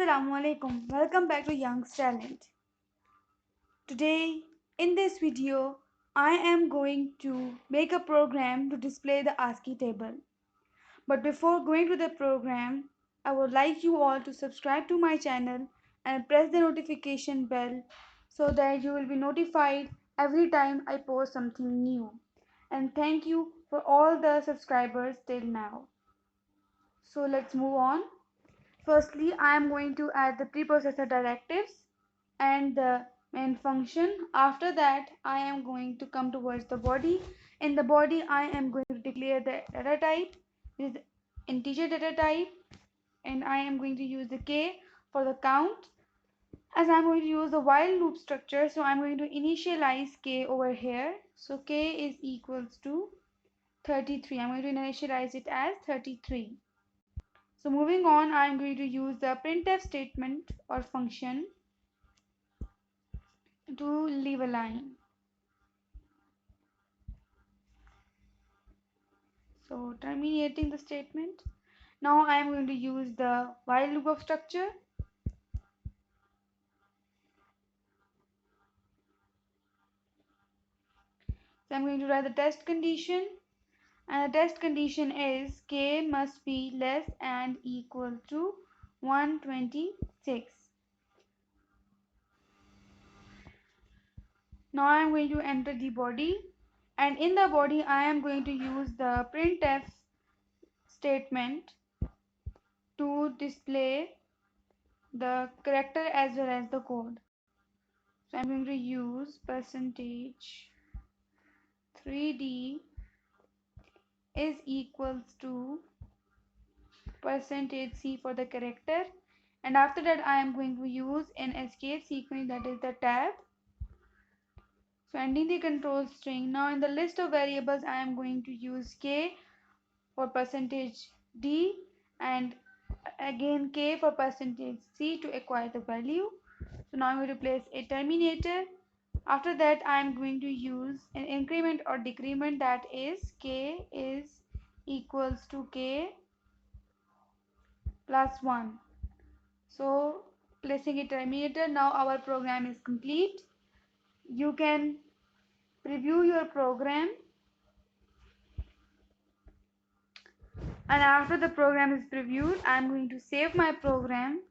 Assalamualaikum. Welcome back to Young's Talent. Today, in this video, I am going to make a program to display the ASCII table. But before going to the program, I would like you all to subscribe to my channel and press the notification bell so that you will be notified every time I post something new. And thank you for all the subscribers till now. So let's move on. Firstly, I am going to add the preprocessor directives and the main function. After that, I am going to come towards the body. In the body, I am going to declare the data type. This is integer data type, and I am going to use the k for the count. As I'm going to use the while loop structure, so I'm going to initialize k over here. So k is equals to 33. I'm going to initialize it as 33. So moving on, I am going to use the printf statement or function to leave a line. So terminating the statement. Now I am going to use the while loop of structure. So I'm going to write the test condition, and the test condition is k must be less and equal to 126. Now I am going to enter the body, and in the body I am going to use the printf statement to display the character as well as the code. So I'm going to use percentage 3d is equals to percentage c for the character, and after that I am going to use an escape sequence, that is the tab. So ending the control string. Now in the list of variables I am going to use k for percentage d and again k for percentage c to acquire the value. So now I'm going to place a terminator. After that I am going to use an increment or decrement, that is k is equals to k plus 1. So placing a terminator. Now our program is complete. You can preview your program, and after the program is previewed I am going to save my program.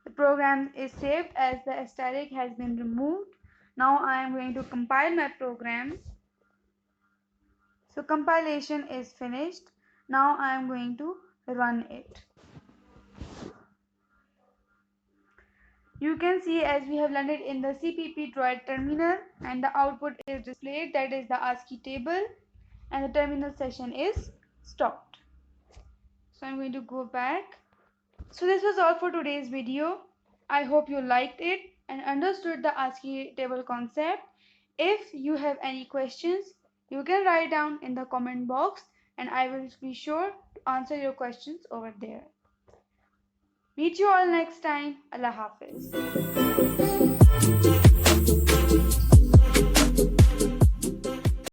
The program is saved as the asterisk has been removed. Now I am going to compile my program. So compilation is finished. Now I am going to run it. You can see as we have landed in the CPP droid terminal, and the output is displayed, that is the ASCII table, and the terminal session is stopped. So I'm going to go back. So this was all for today's video. I hope you liked it and understood the ASCII table concept. If you have any questions, you can write down in the comment box and I will be sure to answer your questions over there. Meet you all next time. Allah Hafiz.